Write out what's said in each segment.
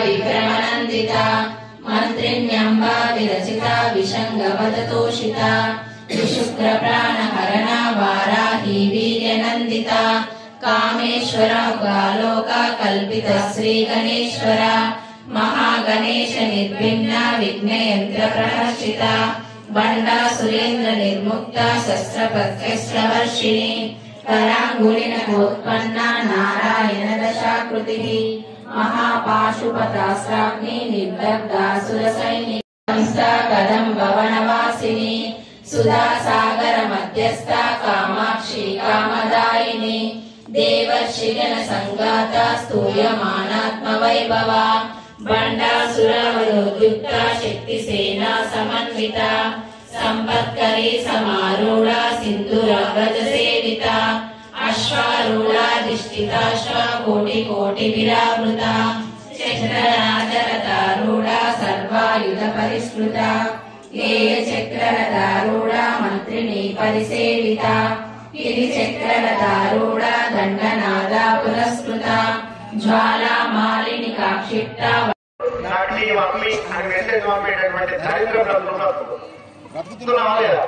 विक्रमनन्दिता मन्त्रिण्यम्बा विरचिता विशङ्गवदतोषिता विशुक्रप्राणहरणा वाराही वीर्यनन्दिता कामेश्वरमुखालोका कल्पिता श्रीगणेश्वरा महागणेश निर्भिन्ना विघ्नयन्त्रप्रहर्षिता बण्डासुरेन्द्र निर्मुक्ता शस्त्रपत्यस्त्रवर्षिणी कराङ्गुलिनकोत्पन्ना नारायण दशाकृतिः महापाशुपतास्त्राग्नि निर्दग्धासुरसैनिका कदम्बवनवासिनी सुधासागर मध्यस्था कामाक्षी कामदायिनी देवर्षिगण संगाता स्तूयमानात्मवैभवा बण्डासुरवरोद्युक्ता शक्तिसेना समन्विता संपत्करी समारूढ़ा सिंधुरव्रजसेविता अश्वारूढ़ाधिष्ठिताश्वा कोटि कोटि विरावृता चक्रराजरथारूढ़ा सर्वायुध परिष्कृता चक्ररथारूढ़ा मंत्रिणी परिसेविता गिरिचक्ररथारूढ़ा दंडनादा पुरस्कृता ज्वाला मालिनी काक्षिप्ता నాటి మమ్మీ అని మెసేజ్ పంపేటటువంటి దరిద్ర బ్రతుకుతున్నావా లేదా?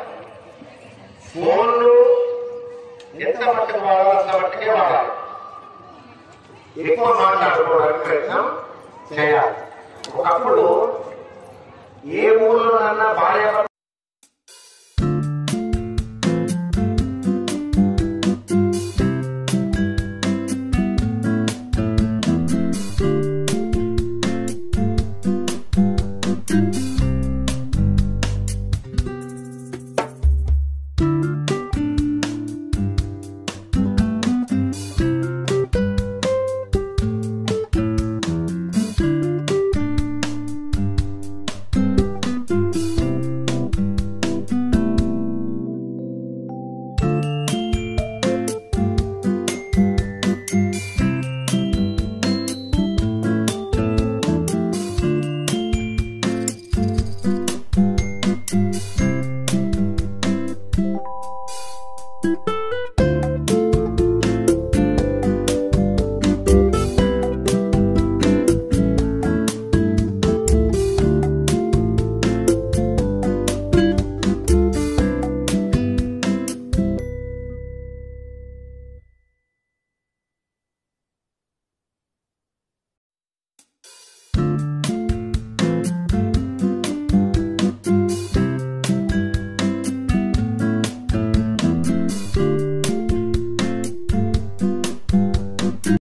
ఫోన్లు ఎంత మట్టుకు వాడాలో అంత మట్టుకే వాడాలి. ఎక్కువ మాట్లాడుకోవడానికి ప్రయత్నం చేయాలి. ఒకప్పుడు ఏ ఊళ్ళోనన్నా భార్య